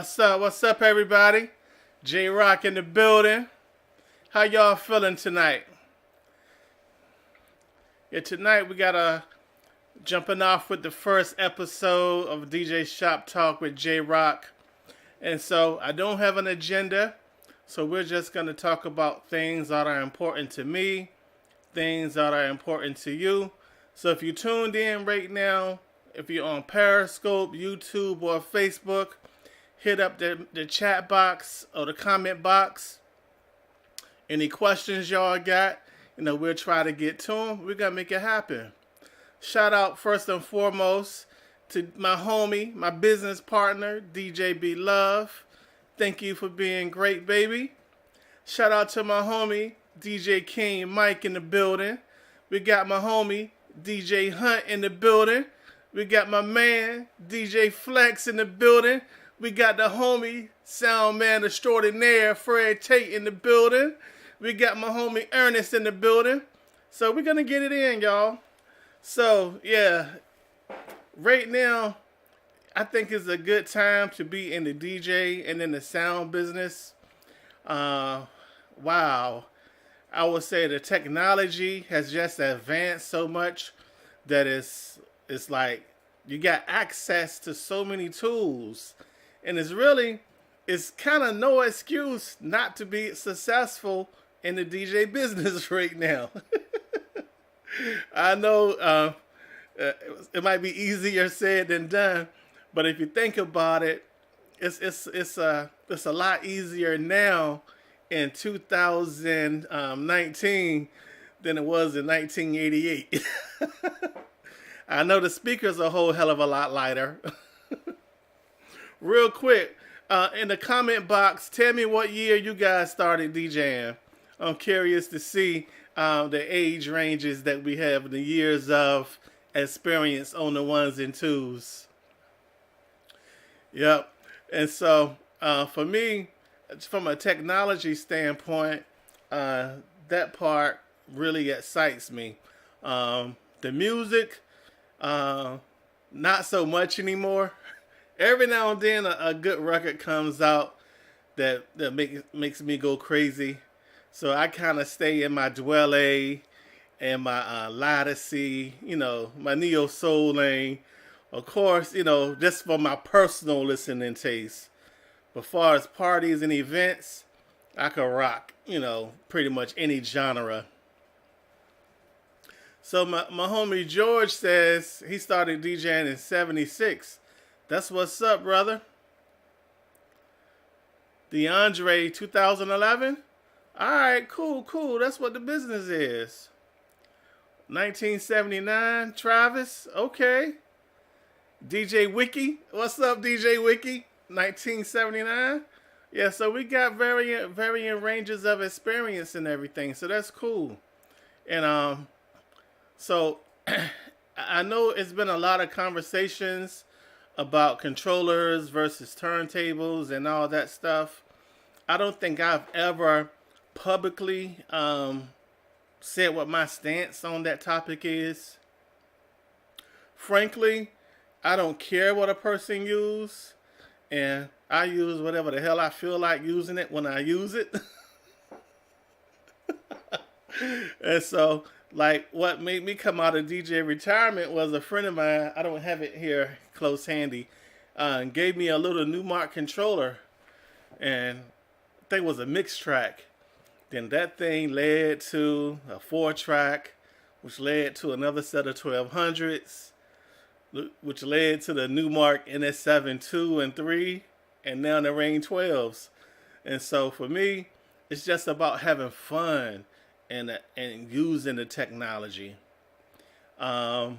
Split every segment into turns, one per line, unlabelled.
What's up? What's up, everybody? J Rock in the building. How y'all feeling tonight? Yeah, tonight we got jumping off with the first episode of DJ Shop Talk with J Rock. And so I don't have an agenda. So we're just going to talk about things that are important to me, things that are important to you. So if you tuned in right now, if you're on Periscope, YouTube, or Facebook, hit up the chat box or the comment box. Any questions y'all got, we'll try to get to them. We're going to make it happen. Shout out first and foremost to my homie, my business partner, DJ B Love. Thank you for being great, baby. Shout out to my homie, DJ King Mike in the building. We got my homie, DJ Hunt in the building. We got my man, DJ Flex in the building. We got the homie, sound man extraordinaire, Fred Tate in the building. We got my homie Ernest in the building. So we're going to get it in, y'all. So, yeah, right now, I think it's a good time to be in the DJ and in the sound business. Wow. I would say the technology has just advanced so much that it's like you got access to so many tools. And it's kind of no excuse not to be successful in the DJ business right now. I know it might be easier said than done, but if you think about it, it's a lot easier now in 2019 than it was in 1988. I know the speakers are a whole hell of a lot lighter. Real quick, in the comment box, tell me what year you guys started DJing. I'm curious to see the age ranges that we have, the years of experience on the ones and twos. Yep. And so for me, from a technology standpoint, that part really excites me. The music, not so much anymore. Every now and then a good record comes out that makes me go crazy. So I kind of stay in my Dwelle and my Lattice, my Neo Soul lane. Of course, just for my personal listening taste. But far as parties and events, I could rock, pretty much any genre. So my homie George says he started DJing in 76. That's what's up, brother. DeAndre, 2011? All right, cool. That's what the business is. 1979, Travis, okay. DJ Wiki, what's up, DJ Wiki? 1979. Yeah, so we got varying ranges of experience and everything, so that's cool. And so I know it's been a lot of conversations about controllers versus turntables and all that stuff. I don't think I've ever publicly said what my stance on that topic is. Frankly, I don't care what a person uses, and I use whatever the hell I feel like using it when I use it. And so, like, what made me come out of DJ retirement was a friend of mine, I don't have it here close handy, gave me a little Newmark controller, and I think it was a mix track. Then that thing led to a 4-track, which led to another set of 1200s, which led to the Newmark NS7 2 and 3, and now the Rain 12s. And so for me, it's just about having fun and using the technology. Now,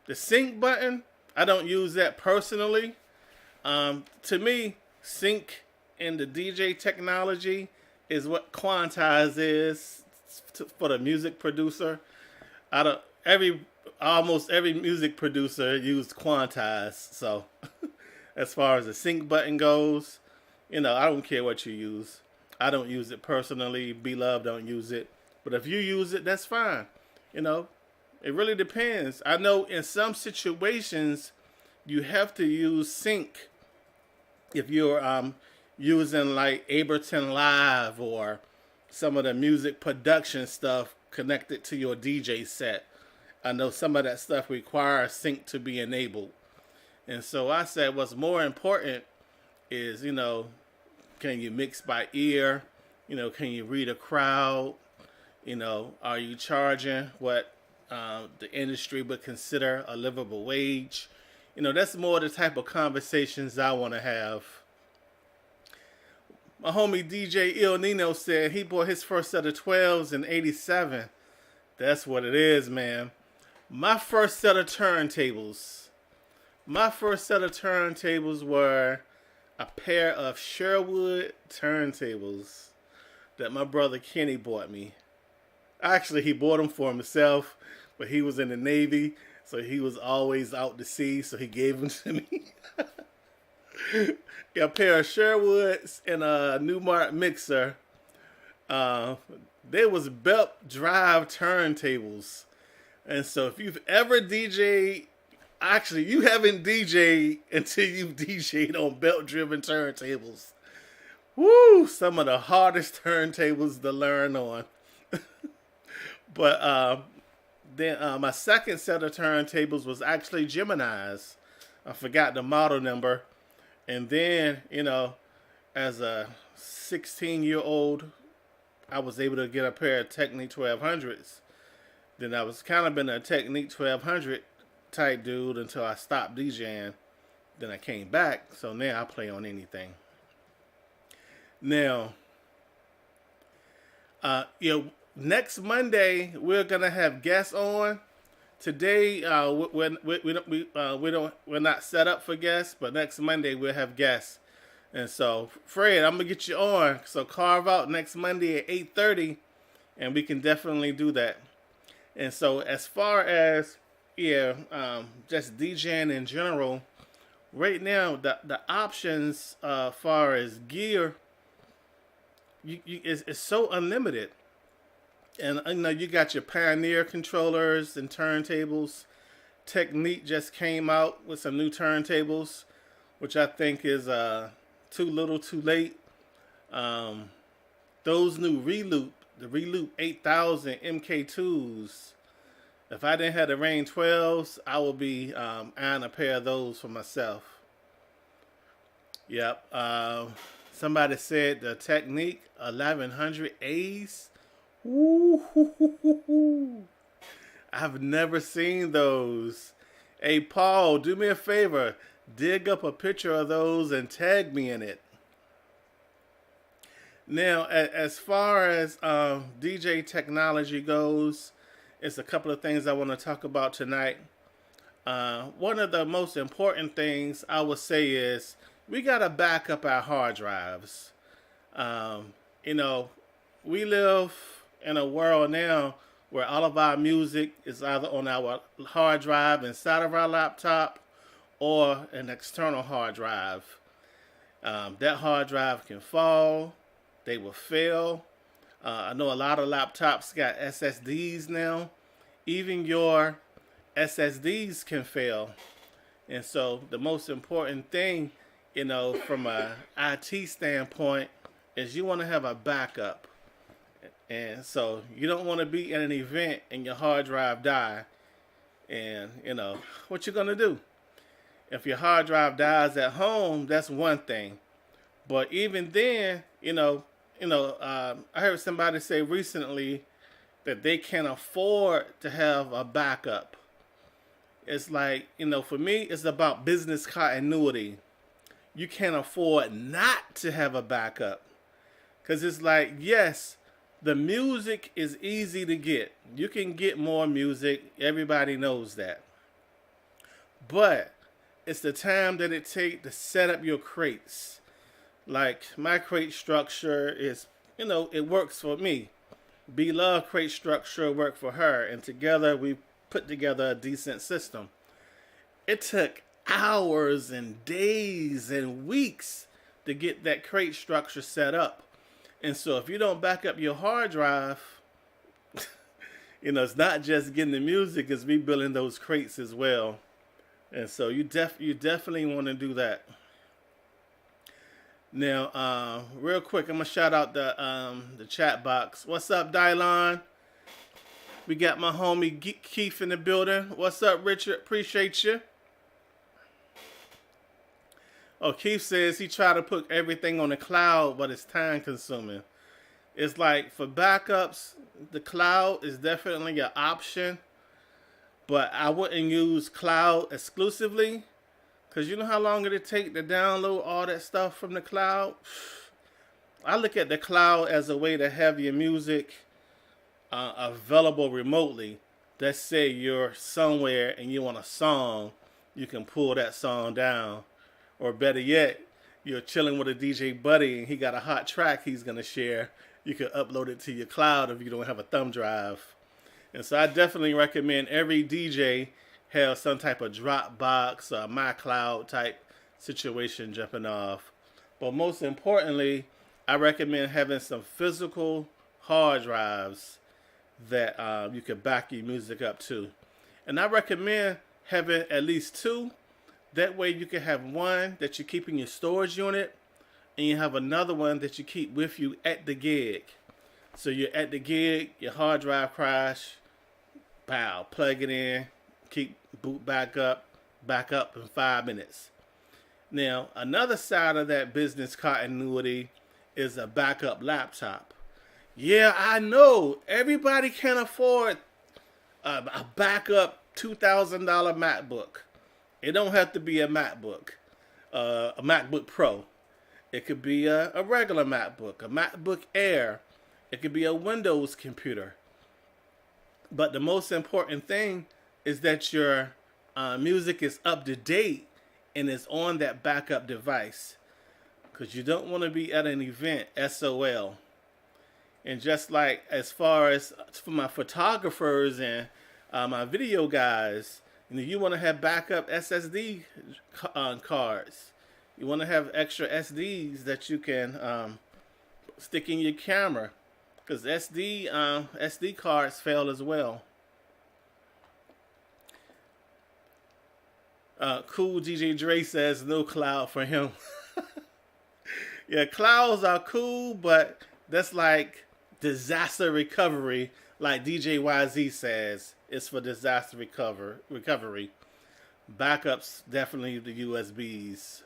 the sync button, I don't use that personally. To me, sync in the DJ technology is what quantize is for the music producer. Almost every music producer used quantize. So as far as the sync button goes, I don't care what you use. I don't use it personally. B-Love don't use it. But if you use it, that's fine. It really depends. I know in some situations you have to use sync if you're using like Ableton Live or some of the music production stuff connected to your DJ set. I know some of that stuff requires sync to be enabled. And so I said what's more important is, can you mix by ear? Can you read a crowd? Are you charging what the industry would consider a livable wage? That's more the type of conversations I want to have. My homie DJ Il Nino said he bought his first set of 12s in '87. That's what it is, man. My first set of turntables were a pair of Sherwood turntables that my brother Kenny bought me. Actually, he bought them for himself, but he was in the Navy, so he was always out to sea, so he gave them to me. A pair of Sherwoods and a Newmark mixer. There was belt drive turntables. And so if you've ever DJ'd, actually you haven't DJ'd until you've DJ'd on belt driven turntables. Woo! Some of the hardest turntables to learn on. But then my second set of turntables was actually Gemini's. I forgot the model number. And then, as a 16-year-old, I was able to get a pair of Technique 1200s. Then I was kind of been a Technique 1200 type dude until I stopped DJing. Then I came back, so now I play on anything. Now, next Monday we're gonna have guests on. Today we're not set up for guests, but next Monday we'll have guests. And so, Fred, I'm gonna get you on. So carve out next Monday at 8:30, and we can definitely do that. And so, as far as just DJing in general, right now the options as far as gear, is so unlimited. And you got your Pioneer controllers and turntables. Technique just came out with some new turntables, which I think is too little, too late. Those new the Reloop 8000 MK2s. If I didn't have the Rain 12s, I would be eyeing a pair of those for myself. Yep. Somebody said the Technique 1100As. Ooh, I've never seen those. Hey, Paul, do me a favor. Dig up a picture of those and tag me in it. Now, as far as DJ technology goes, it's a couple of things I want to talk about tonight. One of the most important things I would say is we got to back up our hard drives. We live in a world now where all of our music is either on our hard drive inside of our laptop or an external hard drive. That hard drive can fall. They will fail. I know a lot of laptops got SSDs now. Even your SSDs can fail. And so the most important thing, from a IT standpoint, is you want to have a backup. And so you don't want to be in an event and your hard drive die. And, what you're going to do? If your hard drive dies at home, that's one thing. But even then, I heard somebody say recently that they can't afford to have a backup. It's like, for me, it's about business continuity. You can't afford not to have a backup. Because it's like, yes, the music is easy to get. You can get more music. Everybody knows that. But it's the time that it takes to set up your crates. Like, my crate structure is, it works for me. B-Love crate structure worked for her. And together we put together a decent system. It took hours and days and weeks to get that crate structure set up. And so if you don't back up your hard drive, it's not just getting the music, it's rebuilding those crates as well. And so you definitely want to do that. Now, real quick, I'm gonna shout out the chat box. What's up, Dylon? We got my homie Keith in the building. What's up, Richard? Appreciate you. Oh, Keith says he tried to put everything on the cloud, but it's time consuming. It's like for backups, the cloud is definitely an option, but I wouldn't use cloud exclusively because you know how long it'd take to download all that stuff from the cloud? I look at the cloud as a way to have your music available remotely. Let's say you're somewhere and you want a song, you can pull that song down. Or better yet, you're chilling with a DJ buddy and he got a hot track he's going to share. You can upload it to your cloud if you don't have a thumb drive. And so I definitely recommend every DJ have some type of Dropbox or MyCloud type situation jumping off. But most importantly, I recommend having some physical hard drives that you can back your music up to. And I recommend having at least two. That way you can have one that you keep in your storage unit and you have another one that you keep with you at the gig. So you're at the gig, your hard drive crash, pow, plug it in, keep boot back up in 5 minutes. Now, another side of that business continuity is a backup laptop. Yeah, I know everybody can afford a backup $2,000 MacBook. It don't have to be a MacBook Pro. It could be a regular MacBook, a MacBook Air. It could be a Windows computer. But the most important thing is that your music is up to date and is on that backup device. Because you don't want to be at an event, SOL. And just like as far as for my photographers and my video guys, you want to have backup SSD cards. You want to have extra SDs that you can stick in your camera, because SD cards fail as well. Cool DJ Dre says no cloud for him. Yeah, clouds are cool, but that's like disaster recovery, like DJ YZ says. It's for disaster recovery. Backups, definitely the USBs.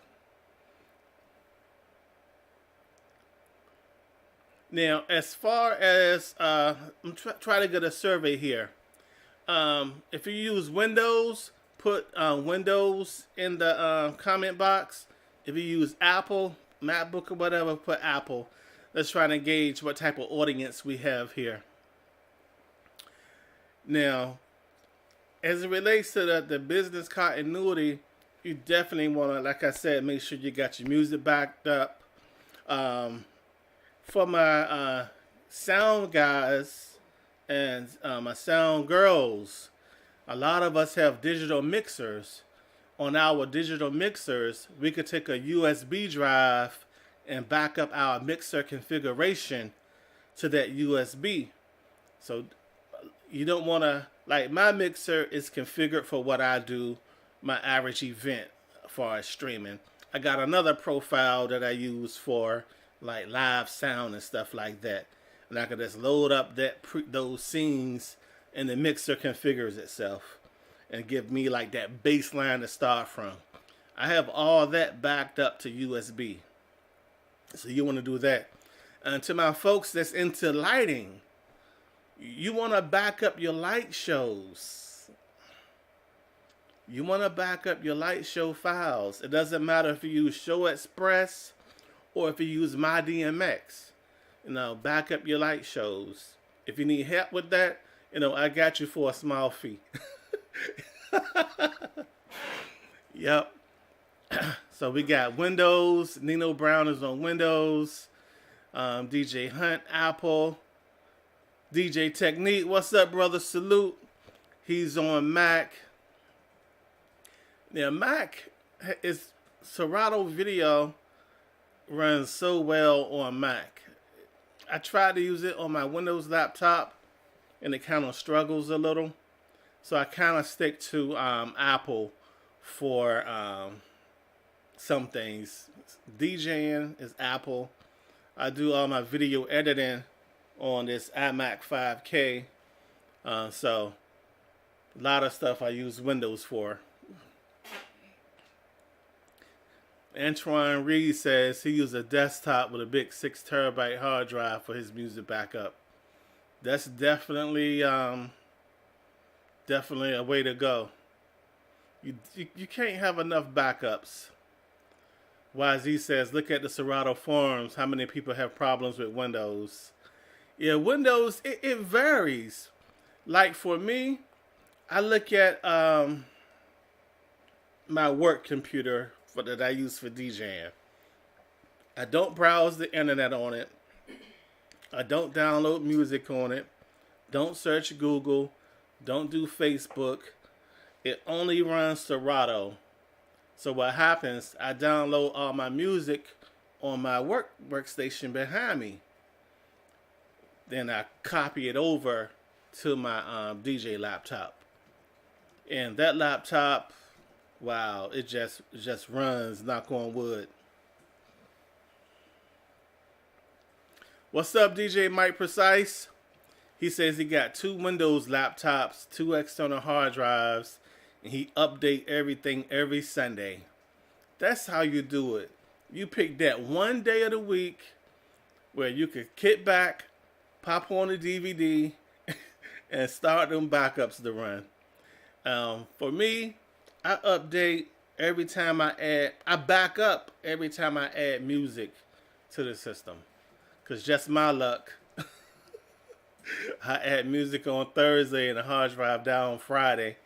Now, as far as, I'm trying to get a survey here. If you use Windows, put Windows in the comment box. If you use Apple, MacBook or whatever, put Apple. Let's try to gauge what type of audience we have here. Now, as it relates to the business continuity, you definitely want to, like I said, make sure you got your music backed up. For my sound guys and my sound girls, a lot of us have digital mixers. On our digital mixers, we could take a USB drive and back up our mixer configuration to that USB. So you don't want to, like, my mixer is configured for what I do, my average event as far as streaming. I got another profile that I use for like live sound and stuff like that. And I can just load up those scenes and the mixer configures itself and give me like that baseline to start from. I have all that backed up to USB. So you want to do that. And to my folks that's into lighting, you want to back up your light shows. You want to back up your light show files. It doesn't matter if you use Show Express or if you use MyDMX. Back up your light shows. If you need help with that, I got you for a small fee. Yep. So we got Windows. Nino Brown is on Windows. DJ Hunt, Apple. DJ Technique, what's up, brother? Salute. He's on Mac. Now, Mac is Serato Video runs so well on Mac. I tried to use it on my Windows laptop, and it kind of struggles a little. So I kind of stick to Apple for some things. DJing is Apple. I do all my video editing on this iMac 5K. So a lot of stuff I use Windows for. Antoine Reed says he uses a desktop with a big 6 terabyte hard drive for his music backup. That's definitely a way to go. You can't have enough backups. YZ says, look at the Serato forums. How many people have problems with Windows? Yeah, Windows, it varies. Like for me, I look at my work computer that I use for DJing. I don't browse the internet on it. I don't download music on it. Don't search Google. Don't do Facebook. It only runs Serato. So what happens, I download all my music on my workstation behind me. Then I copy it over to my DJ laptop. And that laptop, wow, it just runs, knock on wood. What's up, DJ Mike Precise? He says he got 2 Windows laptops, 2 external hard drives, and he update everything every Sunday. That's how you do it. You pick that one day of the week where you could kick back, pop on the DVD, and start them backups to run. For me, I update every time I back up every time I add music to the system. Because just my luck, I add music on Thursday and the hard drive down on Friday.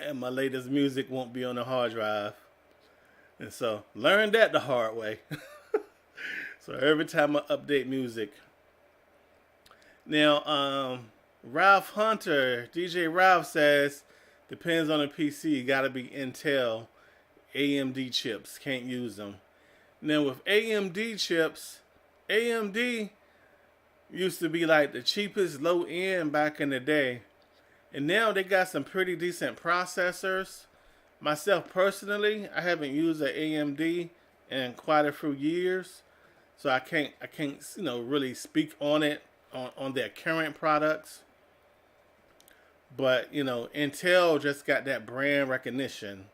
And my latest music won't be on the hard drive. And so, learn that the hard way. So every time I update music. Now, Ralph Hunter, DJ Ralph says, depends on the PC. You gotta be Intel, AMD chips. Can't use them. Now with AMD chips, AMD used to be like the cheapest low end back in the day. And now they got some pretty decent processors. Myself personally, I haven't used an AMD in quite a few years. So I can't really speak on it, on their current products. But, Intel just got that brand recognition.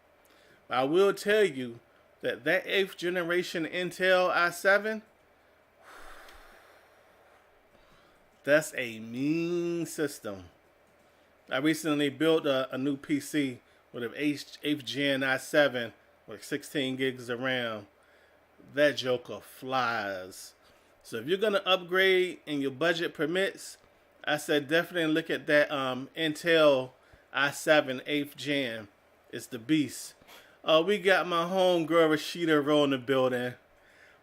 I will tell you that 8th generation Intel i7, that's a mean system. I recently built a new PC with an 8th gen i7 with 16 gigs of RAM. That joker flies. So if you're going to upgrade and your budget permits, I said definitely look at that Intel i7 8th gen. It's the beast. We got my homegirl Rashida Rowe in the building.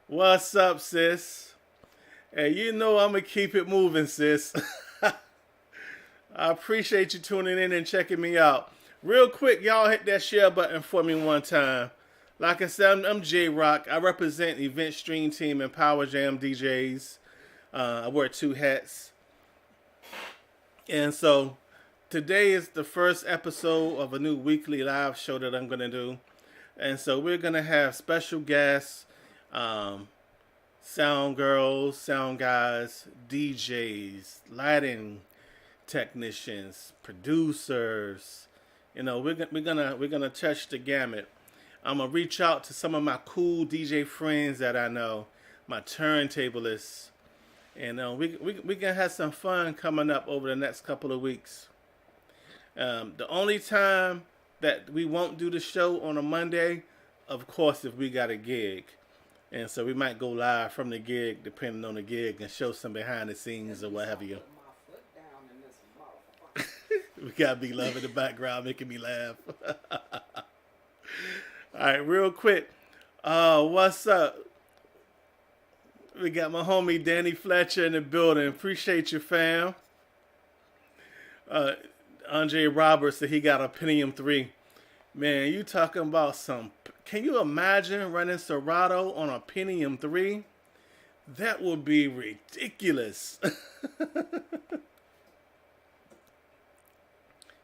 What's up, sis? Hey, I'm going to keep it moving, sis. I appreciate you tuning in and checking me out. Real quick, y'all hit that share button for me one time. Like I said, I'm J-Rock. I represent Event Stream Team and Power Jam DJs. I wear 2 hats. And so, today is the first episode of a new weekly live show that I'm going to do. And so, we're going to have special guests, sound girls, sound guys, DJs, lighting technicians, producers. We're gonna touch the gamut. I'm gonna reach out to some of my cool DJ friends that I know, my turntablists, and we gonna have some fun coming up over the next couple of weeks. The only time that we won't do the show on a Monday, of course, if we got a gig, and so we might go live from the gig, depending on the gig, and show some behind the scenes or what have you. We got Big Love in the background making me laugh. All right, real quick. What's up? We got my homie Danny Fletcher in the building. Appreciate you, fam. Andre Roberts said he got a Pentium 3. Man, you talking about some... Can you imagine running Serato on a Pentium 3? That would be ridiculous.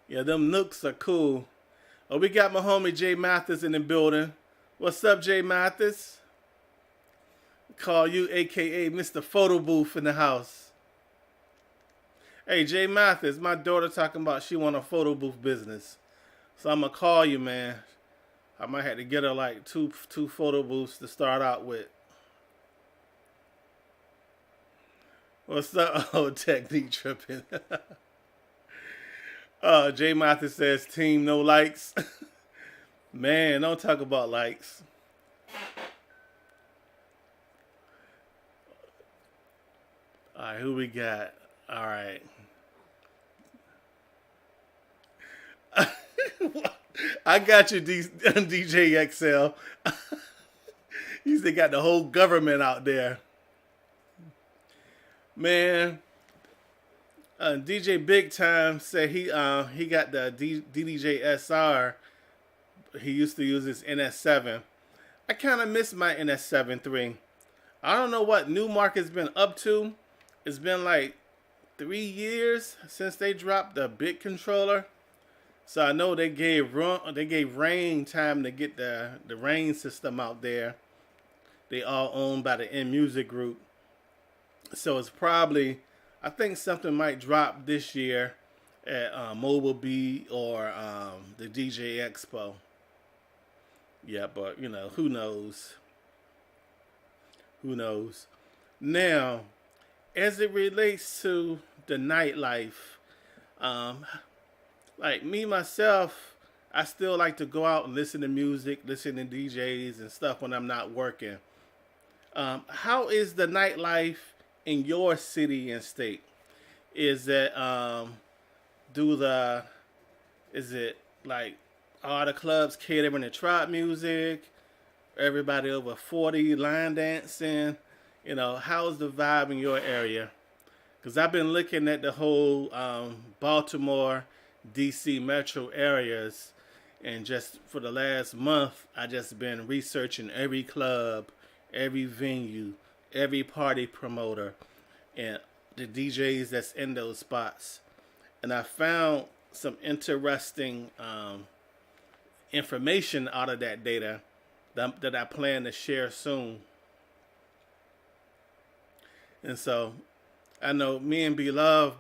Yeah, them nooks are cool. Oh, we got my homie Jay Mathis in the building. What's up, Jay Mathis? Call you, aka Mr. Photo Booth in the house. Hey, Jay Mathis, my daughter talking about she want a photo booth business. So I'm gonna call you, man. I might have to get her like two photo booths to start out with. What's up? Oh, technique tripping. Jay Mathis says, team no likes. Man, don't talk about likes. All right, who we got? All right. I got you, DJ XL. You still got the whole government out there. Man, DJ Big Time said he got the DDJ SR. He used to use his NS7. I kind of miss my NS7 III. I don't know what Newmark has been up to. It's been like 3 years since they dropped the big controller. So I know they gave Rain time to get the Rain system out there. They all owned by the N Music Group. So it's probably, I think something might drop this year at Mobile Beat or the DJ Expo. Yeah, but you know, who knows? Who knows? Now, as it relates to the nightlife, like me myself, I still like to go out and listen to music, listen to DJs and stuff when I'm not working. How is the nightlife in your city and state? Is it is it like all the clubs catering to trap music? Everybody over 40 line dancing? You know, how's the vibe in your area? Because I've been looking at the whole Baltimore, DC metro areas, and just for the last month, I just been researching every club, every venue, every party promoter, and the DJs that's in those spots. And I found some interesting information out of that data that I plan to share soon. And so I know me and Beloved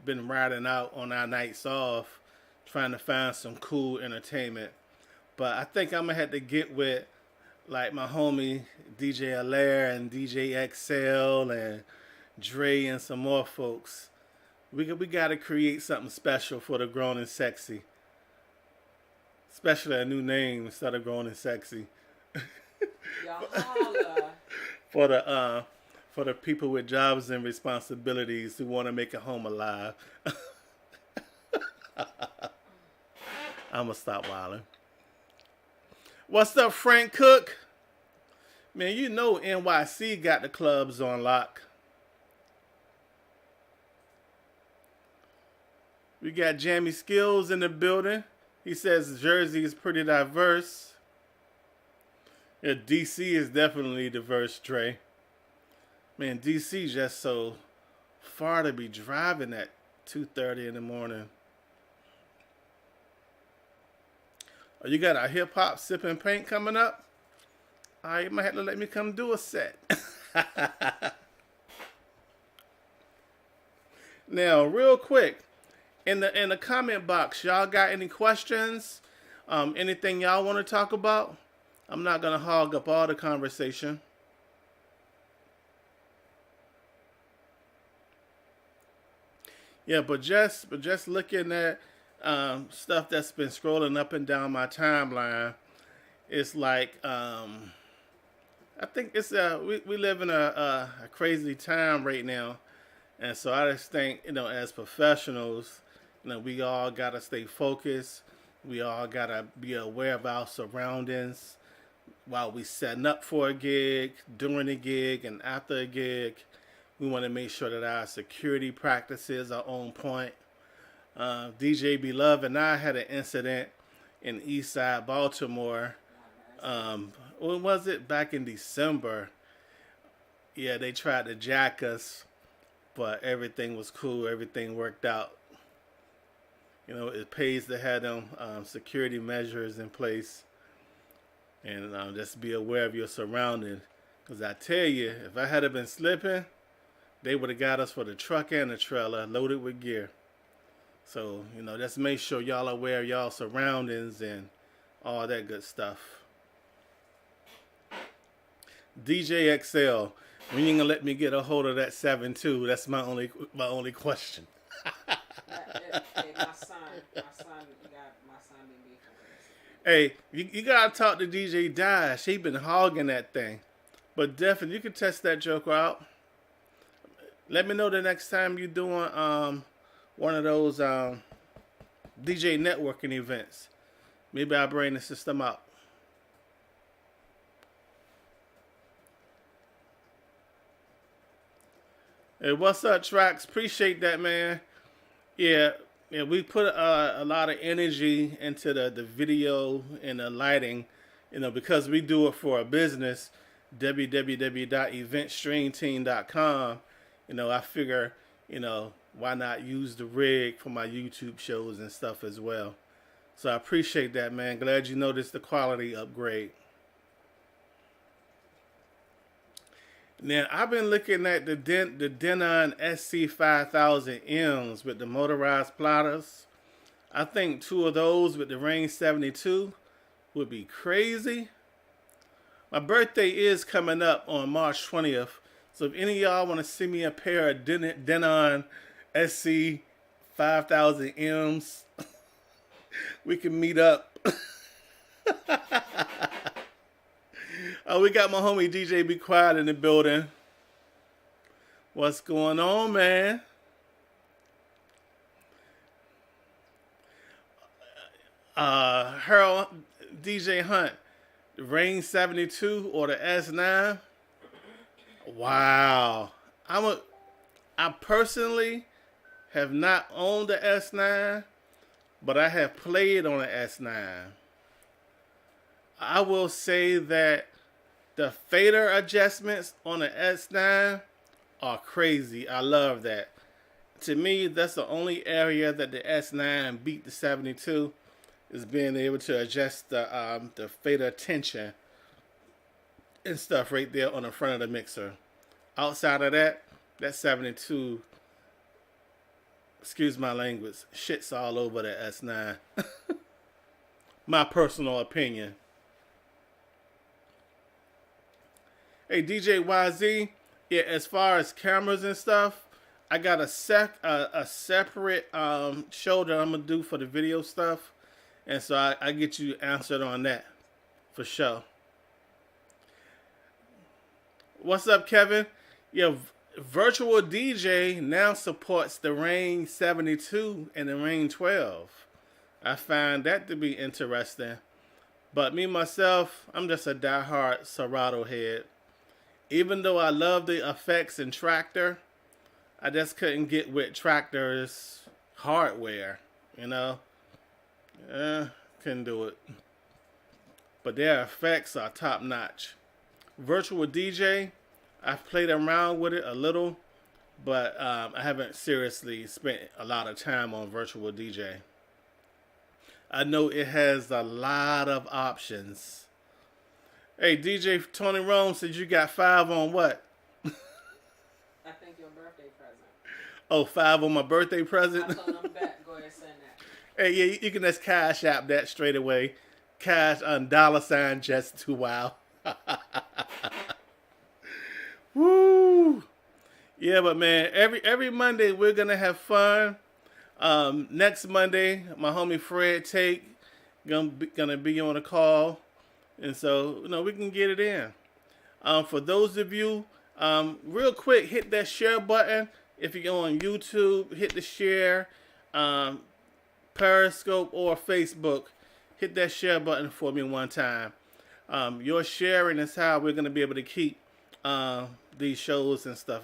been riding out on our nights off, trying to find some cool entertainment. But I think I'm gonna have to get with like my homie DJ Alaire and DJ XL and Dre and some more folks. We gotta create something special for the Grown and Sexy. Especially a new name instead of Grown and Sexy. For the people with jobs and responsibilities who want to make it home alive. I'm gonna stop wilding. What's up, Frank Cook? Man, you know NYC got the clubs on lock. We got Jamie Skills in the building. He says Jersey is pretty diverse. Yeah, DC is definitely diverse, Trey. Man, DC just so far to be driving at 2:30 in the morning. Oh, you got a hip hop sipping paint coming up? All right, you might have to let me come do a set. Now, real quick, in the comment box, y'all got any questions? Anything y'all want to talk about? I'm not gonna hog up all the conversation. Yeah, but just looking at stuff that's been scrolling up and down my timeline, it's like I think it's we live in a crazy time right now, and so I just think, you know, as professionals, you know, we all gotta stay focused. We all gotta be aware of our surroundings while we setting up for a gig, during a gig, and after a gig. We want to make sure that our security practices are on point. DJ Beloved and I had an incident in Eastside Baltimore. When was it? Back in December. Yeah, they tried to jack us, but everything was cool. Everything worked out. You know, it pays to have them security measures in place, and just be aware of your surroundings. Because I tell you, if I had been slipping, they would have got us for the truck and the trailer loaded with gear. So, just make sure y'all are aware of y'all surroundings and all that good stuff. DJ XL, when you gonna let me get a hold of that 7.2? That's my only question.
Hey, my son been beefing with us.
Hey, you gotta talk to DJ Dash. He been hogging that thing. But definitely, you can test that joker out. Let me know the next time you're doing one of those DJ networking events. Maybe I'll bring the system out. Hey, what's up, Trax? Appreciate that, man. Yeah, we put a lot of energy into the video and the lighting, because we do it for a business, www.eventstreamteam.com. I figure, why not use the rig for my YouTube shows and stuff as well. So I appreciate that, man. Glad you noticed the quality upgrade. Now, I've been looking at the Denon SC5000Ms with the motorized plotters. I think 2 of those with the Range 72 would be crazy. My birthday is coming up on March 20th. So if any of y'all want to send me a pair of Denon SC5000Ms, we can meet up. Oh, we got my homie DJ Be Quiet in the building. What's going on, man? Harold DJ Hunt, the Range 72 or the S9. Wow. I personally have not owned the S9, but I have played on the S9. I will say that the fader adjustments on the S9 are crazy. I love that. To me, that's the only area that the S9 beat the 72 is being able to adjust the fader tension and stuff right there on the front of the mixer. Outside of that, that 72, excuse my language, shits all over the S9. My personal opinion. Hey, DJ YZ, yeah, as far as cameras and stuff, I got a separate show that I'm going to do for the video stuff. And so I get you answered on that for sure. What's up, Kevin? Yeah, Virtual DJ now supports the Range 72 and the Range 12. I find that to be interesting. But me, myself, I'm just a diehard Serato head. Even though I love the effects in Tractor, I just couldn't get with Tractor's hardware, couldn't do it. But their effects are top notch. Virtual DJ, I've played around with it a little, but I haven't seriously spent a lot of time on Virtual DJ. I know it has a lot of options. Hey, DJ Tony Rome said you got 5 on what?
I think your birthday present.
Oh, 5 on my birthday present?
I told him back. Go ahead and send that.
Hey, yeah, you can just cash app that straight away. Cash on $ just to wow. Woo! Yeah, but man, every Monday we're gonna have fun. Next Monday, my homie Fred Tate gonna be on a call. And so, we can get it in. For those of you, real quick, hit that share button. If you're on YouTube, hit the share. Periscope or Facebook, hit that share button for me one time. Your sharing is how we're going to be able to keep these shows and stuff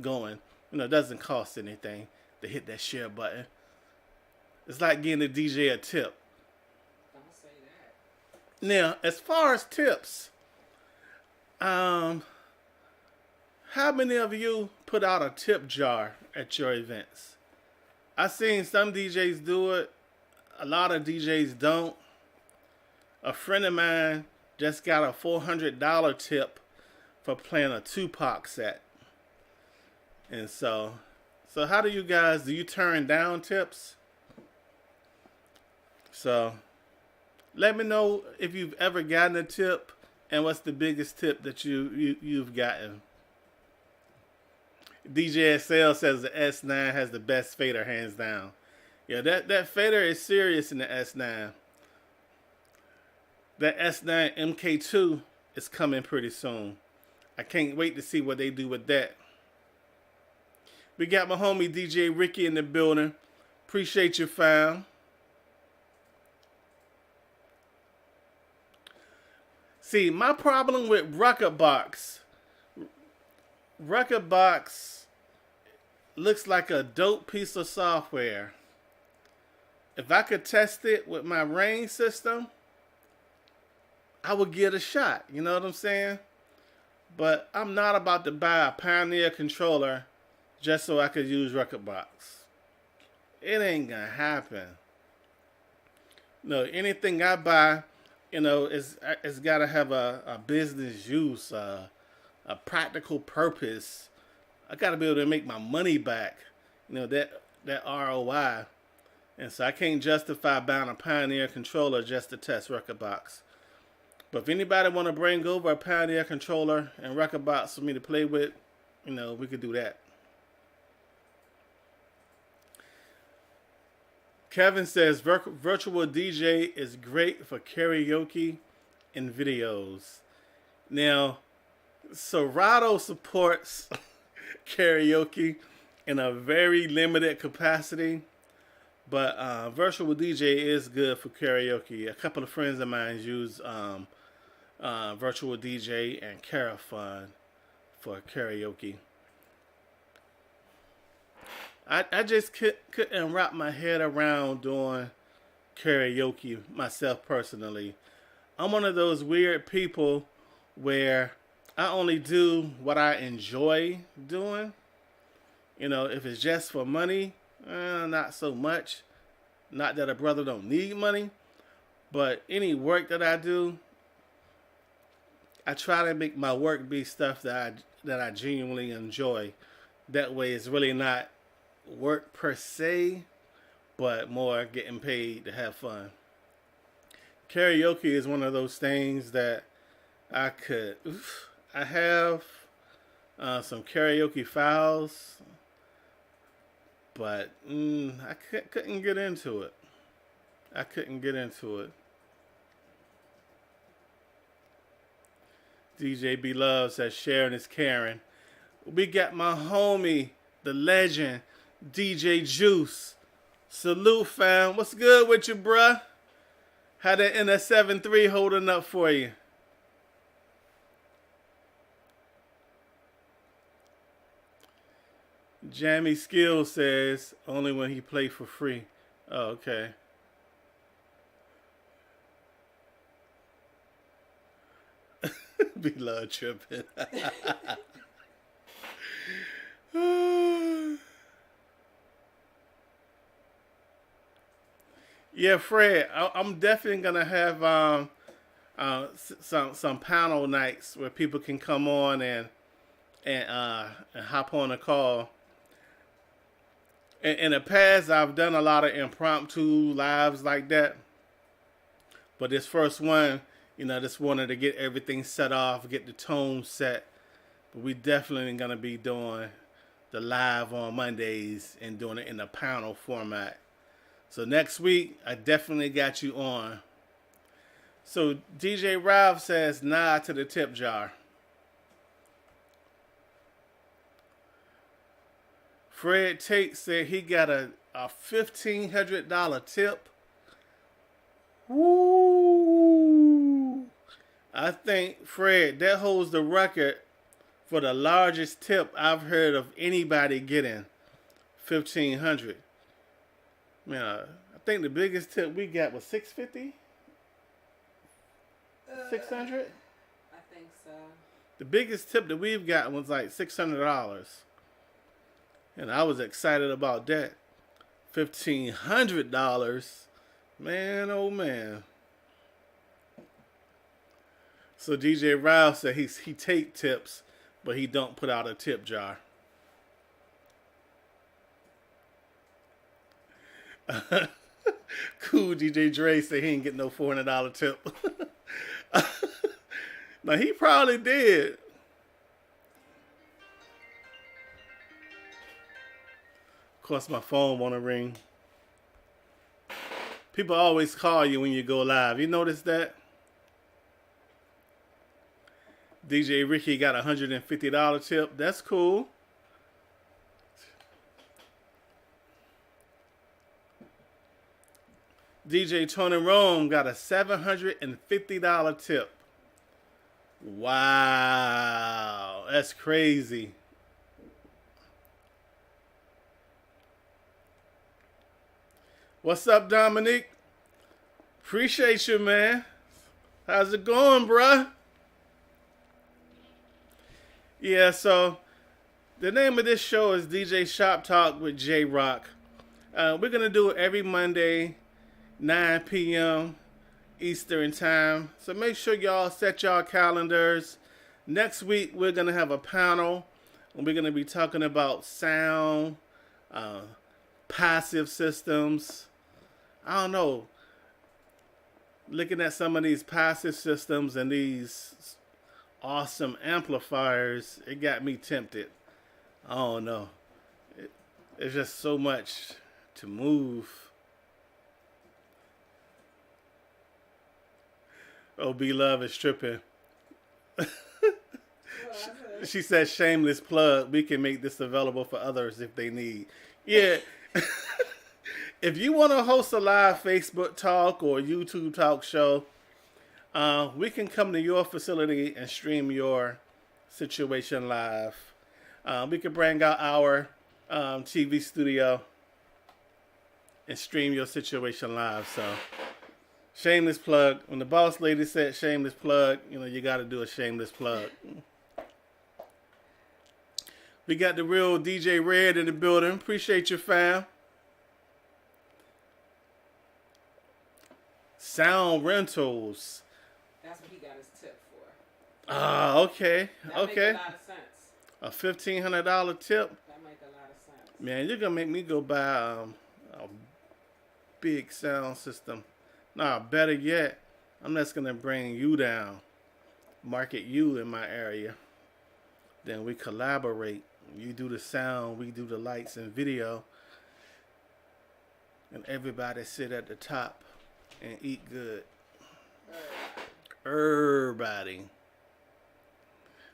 going. It doesn't cost anything to hit that share button. It's like getting a DJ a tip. Now, as far as tips, how many of you put out a tip jar at your events? I've seen some DJs do it. A lot of DJs don't. A friend of mine just got a $400 tip for playing a Tupac set. And so how do you turn down tips? So let me know if you've ever gotten a tip and what's the biggest tip that you've gotten. DJ SL says the S9 has the best fader, hands down. Yeah, that fader is serious in the S9. That S9 MK2 is coming pretty soon. I can't wait to see what they do with that. We got my homie DJ Ricky in the building. Appreciate you, fam. See, my problem with Rekordbox looks like a dope piece of software. If I could test it with my Rain system, I would give it a shot. You know what I'm saying? But I'm not about to buy a Pioneer controller just so I could use Rekordbox. It ain't gonna happen. No, anything I buy, it's gotta have a business use, a practical purpose. I gotta be able to make my money back. That ROI. And so I can't justify buying a Pioneer controller just to test Rekordbox. But if anybody want to bring over a Pioneer controller and Rekordbox for me to play with, we could do that. Kevin says virtual DJ is great for karaoke and videos. Now, Serato supports karaoke in a very limited capacity, but virtual DJ is good for karaoke. A couple of friends of mine use virtual DJ and Carafun for karaoke. I just couldn't wrap my head around doing karaoke myself personally. I'm one of those weird people where I only do what I enjoy doing. If it's just for money, not so much. Not that a brother don't need money, but any work that I do, I try to make my work be stuff that I genuinely enjoy. That way it's really not work per se, but more getting paid to have fun. Karaoke is one of those things that I have some karaoke files, but I couldn't get into it. DJ B Love says sharing is caring. We got my homie, the legend, DJ Juice. Salute, fam. What's good with you, bruh? How that NS7 III holding up for you? Jammy Skill says only when he play for free. Oh, okay. Be love tripping. Yeah, Fred, I'm definitely gonna have some panel nights where people can come on and hop on a call. In the past, I've done a lot of impromptu lives like that, but this first one, just wanted to get everything set off, get the tone set. But we definitely gonna be doing the live on Mondays and doing it in a panel format. So next week, I definitely got you on. So DJ Ralph says, nah to the tip jar. Fred Tate said he got a $1,500 tip. Woo! I think, Fred, that holds the record for the largest tip I've heard of anybody getting. $1,500. Man, I think the biggest tip we got was $650. 600.
I think so.
The biggest tip that we've gotten was like $600, and I was excited about that. $1,500, man, oh man. So DJ Ralph said he take tips, but he don't put out a tip jar. Cool DJ Dre said he ain't getting no $400 tip. Now he probably did. Of course, my phone wanna ring. People always call you when you go live. You notice that? DJ Ricky got a $150 tip. That's cool. DJ Tony Rome got a $750 tip. Wow. That's crazy. What's up, Dominique? Appreciate you, man. How's it going, bruh? Yeah, so the name of this show is DJ Shop Talk with J Rock. We're going to do it every Monday, 9 p.m. Eastern Time. So make sure y'all set y'all calendars. Next week, we're going to have a panel. And we're going to be talking about sound, passive systems. I don't know. Looking at some of these passive systems and these awesome amplifiers, it got me tempted. I don't know. It's just so much to move. Oh, B-Love is tripping. She said, shameless plug. We can make this available for others if they need. Yeah. If you want to host a live Facebook talk or YouTube talk show, we can come to your facility and stream your situation live. We can bring out our TV studio and stream your situation live. So, shameless plug. When the boss lady said shameless plug, you got to do a shameless plug. We got the real DJ Red in the building. Appreciate you, fam. Sound rentals.
That's what he got his tip for.
Ah, okay.
That
Okay.
makes a lot of sense.
A $1,500 tip.
That makes a lot of sense.
Man, you're going to make me go buy a big sound system. Nah, better yet, I'm just going to bring you down. Market you in my area. Then we collaborate. You do the sound, we do the lights and video. And everybody sit at the top and eat good. Everybody.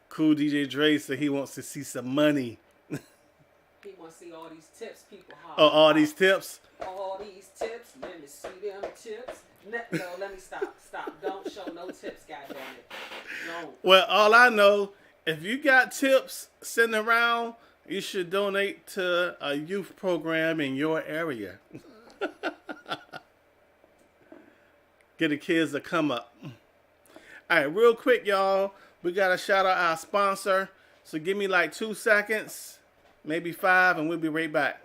Cool DJ Dre said he wants to see some money.
He wants to see all these tips people have.
Oh, all these tips?
All these tips. Let me see them tips. No, let me stop. Don't show no tips, goddammit. Don't.
Well, all I know, if you got tips sitting around, you should donate to a youth program in your area. Get the kids to come up. All right, real quick, y'all. We got to shout out our sponsor. So give me like 2 seconds, maybe 5, and we'll be right back.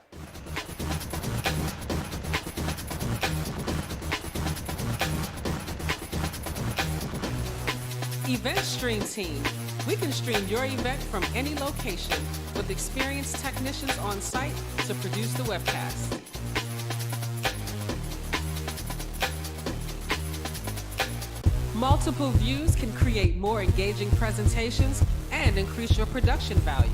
Event Stream Team. We can stream your event from any location with experienced technicians on site to produce the webcast. Multiple views can create more engaging presentations and increase your production value.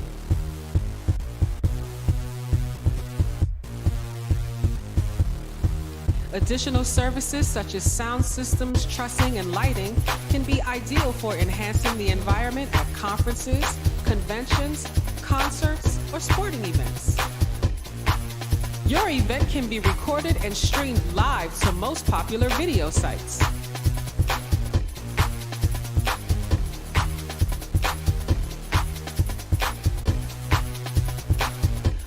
Additional services such as sound systems, trussing, and lighting can be ideal for enhancing the environment at conferences, conventions, concerts, or sporting events. Your event can be recorded and streamed live to most popular video sites.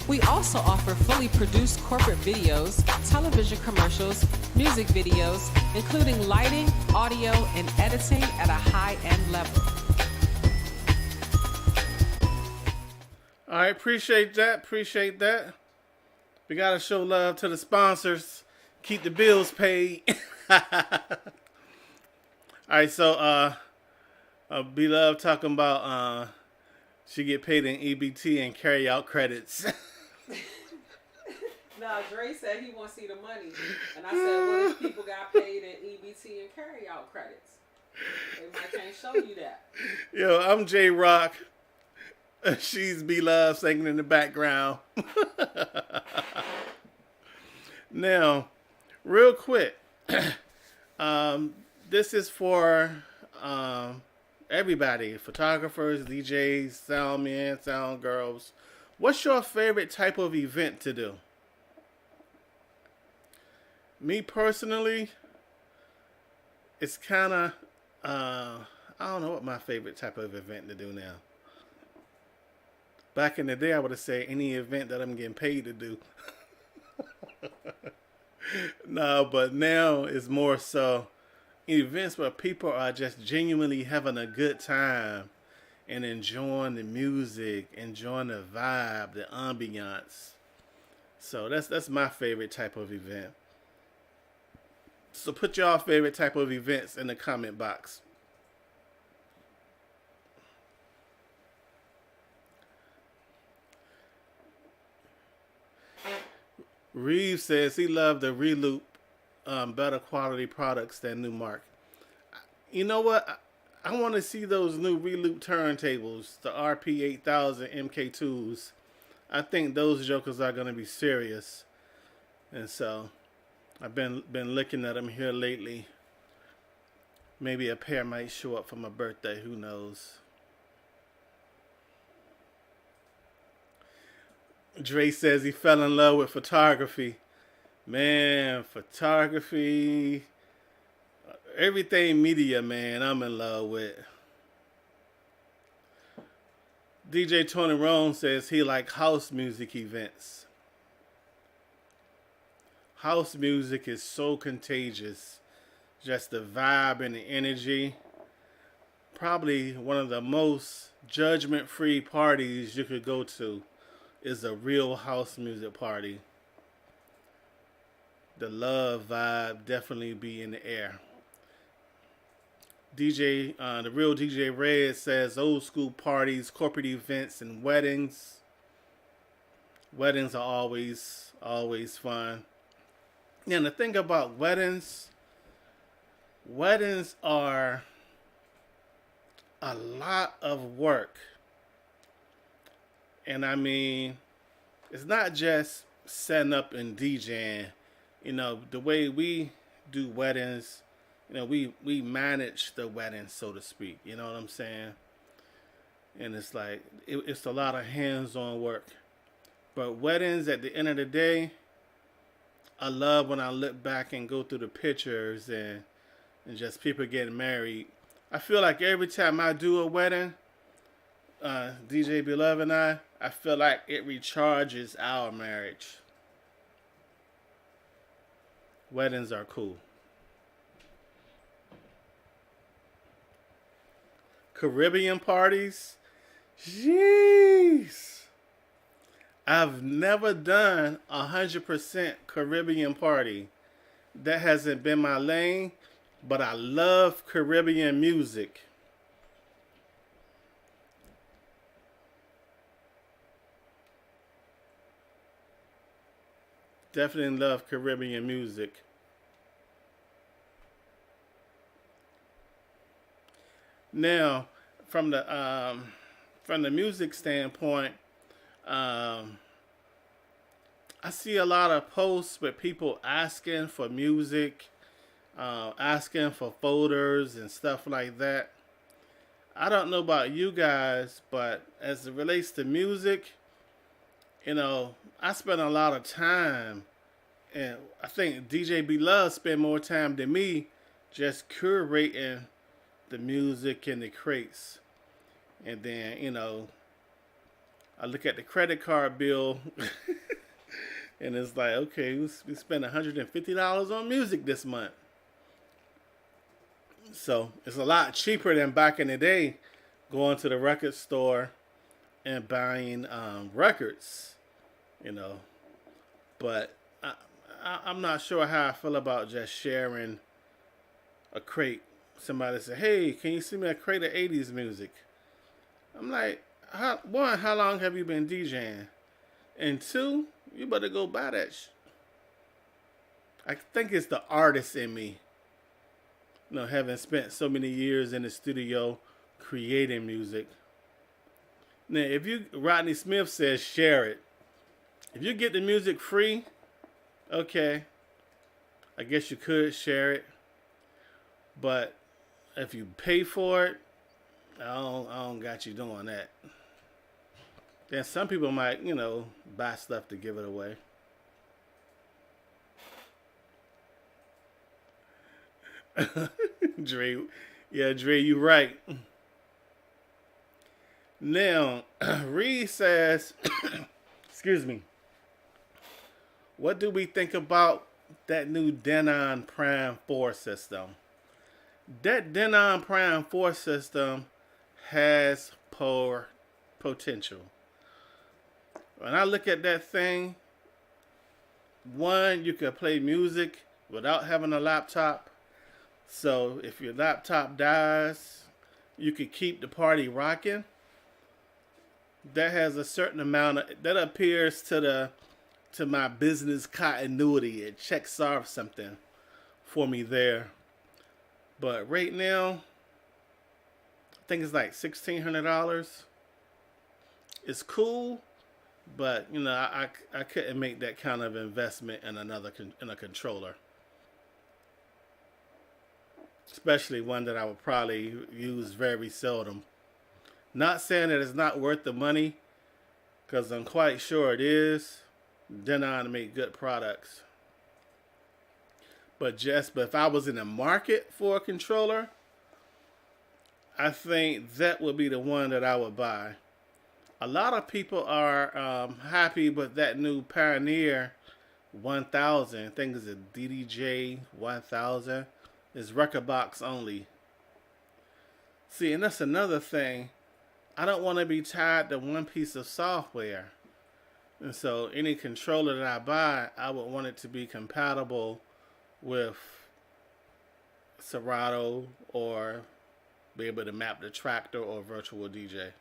We also offer fully produced corporate videos, television commercials, music videos, including lighting, audio, and editing at a high-end level.
All right, appreciate that. We got to show love to the sponsors. Keep the bills paid. All right, so Beloved talking about she get paid in EBT and carry out credits.
Now, Dre said he wants to see the money. And I said, what if people got paid in EBT and carry out credits? They might can't show you that.
Yo, I'm J Rock. She's Beloved singing in the background. Now, real quick, this is for everybody, photographers, DJs, sound men, sound girls. What's your favorite type of event to do? Me personally, it's kind of, I don't know what my favorite type of event to do now. Back in the day, I would have said any event that I'm getting paid to do. No, but now it's more so events where people are just genuinely having a good time and enjoying the music, enjoying the vibe, the ambiance. So that's my favorite type of event. So put your favorite type of events in the comment box. Reeves says he loved the Reloop, better quality products than Newmark. You know what? I want to see those new Reloop turntables, the RP8000 MK2s. I think those jokers are going to be serious. And so I've been looking at them here lately. Maybe a pair might show up for my birthday. Who knows? Dre says he fell in love with photography. Man, photography, everything media, man, I'm in love with. DJ Tony Rome says he like house music events. House music is so contagious. Just the vibe and the energy. Probably one of the most judgment-free parties you could go to is a real house music party. The love vibe definitely be in the air. The real DJ Red says old school parties, corporate events, and weddings. Weddings are always fun. And the thing about weddings are a lot of work. And I mean, it's not just setting up and DJing. You know, the way we do weddings, you know, we manage the wedding, so to speak. You know what I'm saying? And it's like, it's a lot of hands-on work. But weddings, at the end of the day, I love when I look back and go through the pictures and just people getting married. I feel like every time I do a wedding, DJ Beloved and I feel like it recharges our marriage. Weddings are cool. Caribbean parties, jeez. I've never done 100% Caribbean party. That hasn't been my lane, but I love Caribbean music. Definitely love Caribbean music. Now, from the music standpoint, I see a lot of posts with people asking for music, asking for folders and stuff like that. I don't know about you guys, but as it relates to music, you know, I spend a lot of time, and I think DJ Beloved spend more time than me just curating the music in the crates. And then, you know, I look at the credit card bill and it's like, okay, we spent $150 on music this month. So it's a lot cheaper than back in the day going to the record store and buying records, you know. But I'm not sure how I feel about just sharing a crate somebody said, "Hey, can you send me a crate of '80s music?" I'm like, one, how long have you been DJing? And two, you better go buy that. I think it's the artist in me, having spent so many years in the studio creating music. Now, if you, Rodney Smith says share it. If you get the music free, okay, I guess you could share it. But if you pay for it, I don't got you doing that. Then some people might, buy stuff to give it away. Dre, yeah, Dre, you right. Now, Reed says, excuse me, what do we think about that new Denon Prime 4 system? That Denon Prime 4 system has potential. When I look at that thing, one, you can play music without having a laptop. So if your laptop dies, you could keep the party rocking. That has a certain amount of, that appears to my business continuity. It checks off something for me there. But right now, I think it's like $1,600. It's cool, but I couldn't make that kind of investment in in a controller, especially one that I would probably use very seldom. Not saying that it's not worth the money, because I'm quite sure it is. Denon make good products. But if I was in the market for a controller, I think that would be the one that I would buy. A lot of people are happy with that new Pioneer 1000. I think it's a DDJ 1000. It's record box only. See, and that's another thing. I don't want to be tied to one piece of software. And so any controller that I buy, I would want it to be compatible with Serato or be able to map the Tractor or Virtual DJ.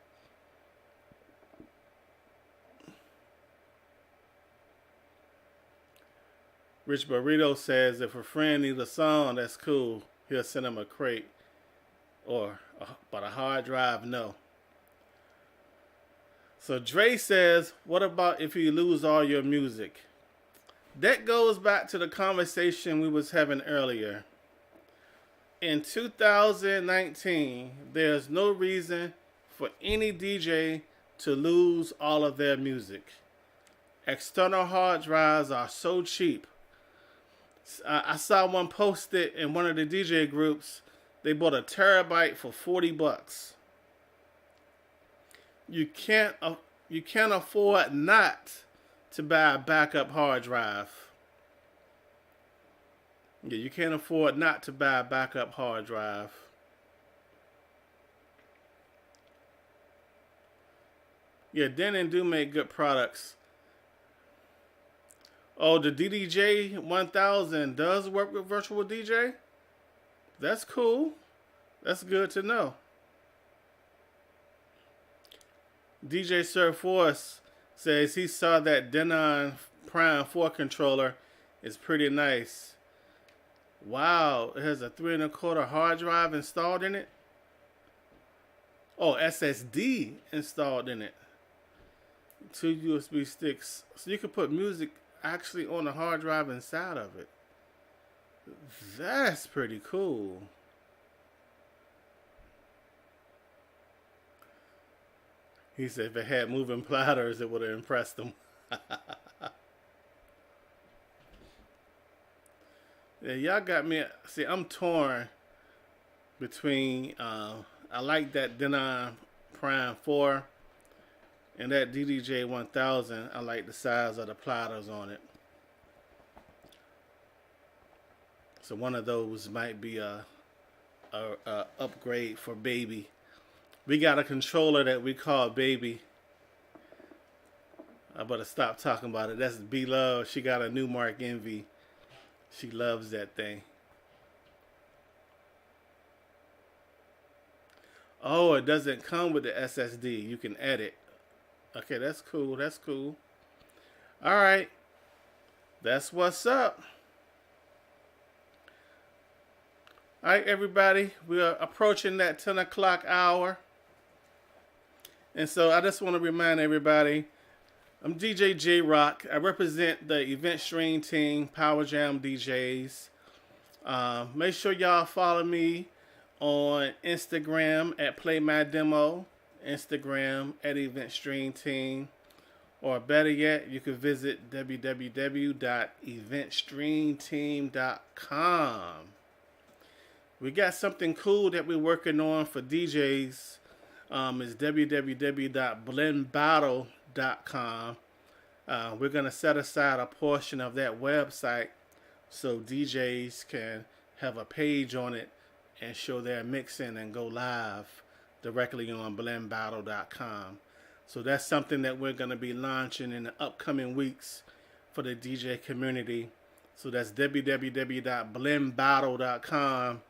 Rich Burrito says if a friend needs a song, that's cool. He'll send him a crate. But a hard drive, no. So Dre says, what about if you lose all your music? That goes back to the conversation we was having earlier. In 2019, there's no reason for any DJ to lose all of their music. External hard drives are so cheap. I saw one posted in one of the DJ groups. They bought a terabyte for $40. You can't afford not to buy a backup hard drive. Yeah, you can't afford not to buy a backup hard drive. Yeah, Denon do make good products. Oh, the DDJ 1000 does work with Virtual DJ? That's cool. That's good to know. DJ Sir Force says he saw that Denon Prime 4 controller is pretty nice. Wow, it has a 3 1/4 hard drive installed in it. Oh, SSD installed in it. 2 USB sticks. So you can put music actually on the hard drive inside of it. That's pretty cool. He said if it had moving platters, it would have impressed him. Yeah, y'all got me. See, I'm torn between. I like that Denon Prime 4 and that DDJ 1000. I like the size of the platters on it. So one of those might be a upgrade for Baby. We got a controller that we call Baby. I better stop talking about it. That's B-Love. She got a Newmark Envy. She loves that thing. Oh, it doesn't come with the SSD. You can edit. Okay, that's cool. That's cool. All right. That's what's up. All right, everybody. We are approaching that 10 o'clock hour. And so I just want to remind everybody, I'm DJ J Rock. I represent the Event Stream team, Power Jam DJs. Make sure y'all follow me on Instagram at Play My Demo, Instagram at Event Stream Team, or better yet, you can visit www.eventstreamteam.com. We got something cool that we're working on for DJs. It's www.blendbattle.com. We're going to set aside a portion of that website so DJs can have a page on it and show their mixing and go live directly on blendbattle.com. So that's something that we're going to be launching in the upcoming weeks for the DJ community. So that's www.blendbattle.com.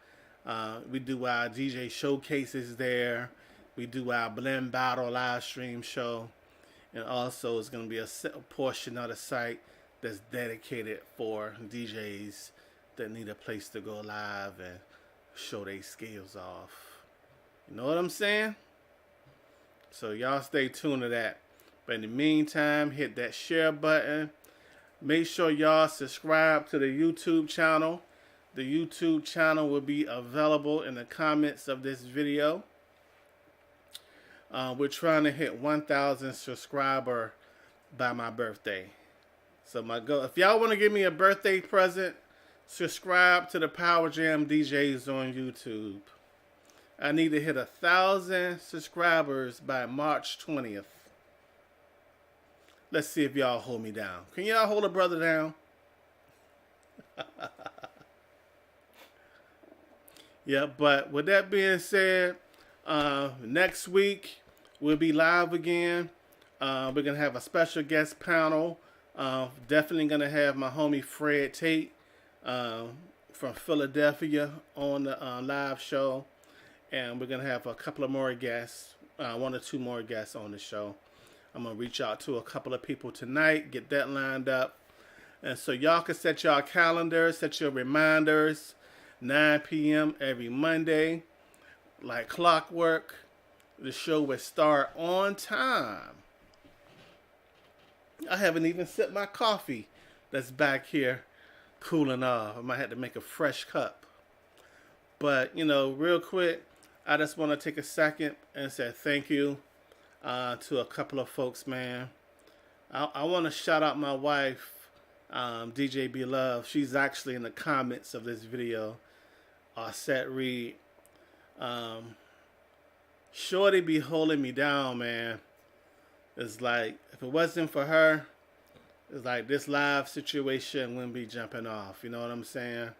We do our DJ showcases there. We do our Blend Battle live stream show. And also it's going to be a portion of the site that's dedicated for DJs that need a place to go live and show their skills off. You know what I'm saying? So y'all stay tuned to that. But in the meantime, hit that share button. Make sure y'all subscribe to the YouTube channel. The YouTube channel will be available in the comments of this video. We're trying to hit 1,000 subscriber by my birthday. So my goal, if y'all want to give me a birthday present, subscribe to the Power Jam DJs on YouTube. I need to hit 1,000 subscribers by March 20th. Let's see if y'all hold me down. Can y'all hold a brother down? Yeah, but with that being said, next week we'll be live again. We're going to have a special guest panel. Definitely going to have my homie Fred Tate from Philadelphia on the live show. And we're going to have a couple of more guests, 1 or 2 more guests on the show. I'm going to reach out to a couple of people tonight, get that lined up. And so y'all can set y'all calendars, set your reminders, 9 p.m. every Monday. Like clockwork, the show will start on time. I haven't even sipped my coffee that's back here cooling off. I might have to make a fresh cup. But, you know, real quick, I just want to take a second and say thank you to a couple of folks, man. I want to shout out my wife, DJ Beloved. She's actually in the comments of this video. Set Reed. Shorty be holding me down, man. It's like, if it wasn't for her, it's like this live situation wouldn't be jumping off. You know what I'm saying?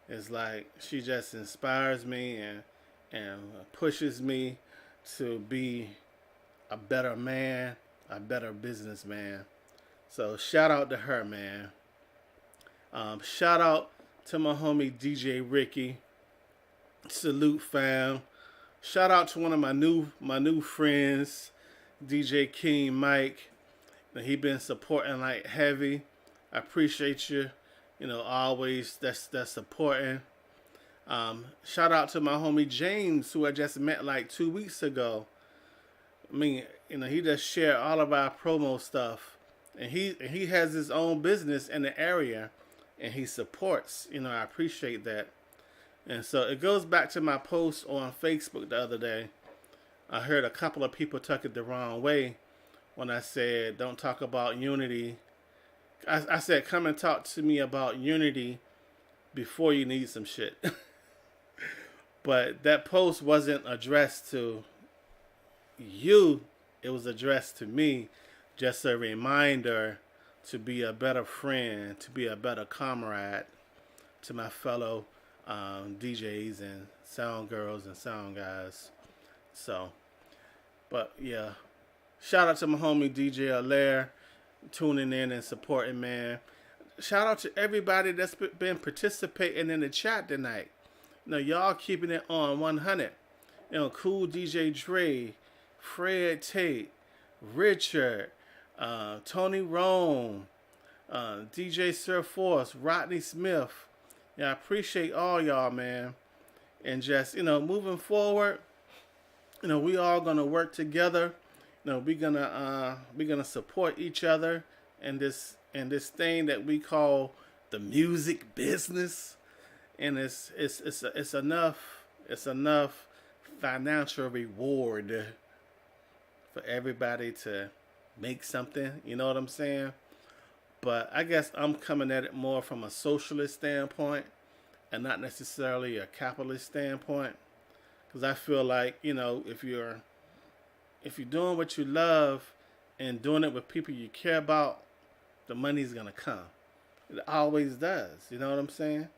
It's like she just inspires me and pushes me to be a better man, a better businessman. So shout out to her, man. Shout out to my homie DJ Ricky. Salute, fam. Shout out to one of my new friends, DJ King Mike. He been supporting like heavy. I appreciate you. You know, always that's supporting. Shout out to my homie James, who I just met like 2 weeks ago. I mean, you know, he just shared all of our promo stuff, and he has his own business in the area, and he supports. You know, I appreciate that. And so it goes back to my post on Facebook the other day. I heard a couple of people took it the wrong way when I said, don't talk about unity. I said, come and talk to me about unity before you need some shit. But that post wasn't addressed to you. It was addressed to me. Just a reminder to be a better friend, to be a better comrade to my fellow DJs and sound girls and sound guys. So, but yeah, shout out to my homie DJ Allaire tuning in and supporting, man. Shout out to everybody that's been participating in the chat tonight. You know, y'all keeping it on 100. Cool DJ Dre, Fred Tate, Richard, Tony Rome, DJ Sir Force, Rodney Smith. Yeah, I appreciate all y'all, man. And just, moving forward, we all gonna work together. We're gonna support each other in this thing that we call the music business. And it's enough financial reward for everybody to make something. You know what I'm saying? But I guess I'm coming at it more from a socialist standpoint and not necessarily a capitalist standpoint. Because I feel like, if you're doing what you love and doing it with people you care about, the money's gonna come. It always does. You know what I'm saying?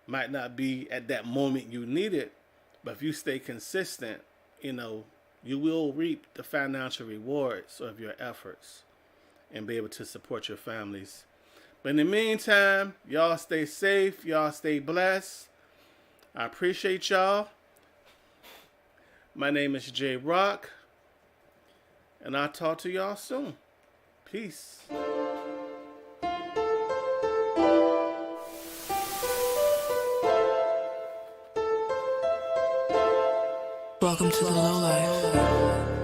Might not be at that moment you need it, but if you stay consistent, you will reap the financial rewards of your efforts and be able to support your families. But in the meantime, y'all stay safe. Y'all stay blessed. I appreciate y'all. My name is J Rock, and I'll talk to y'all soon. Peace.
Welcome to the low life.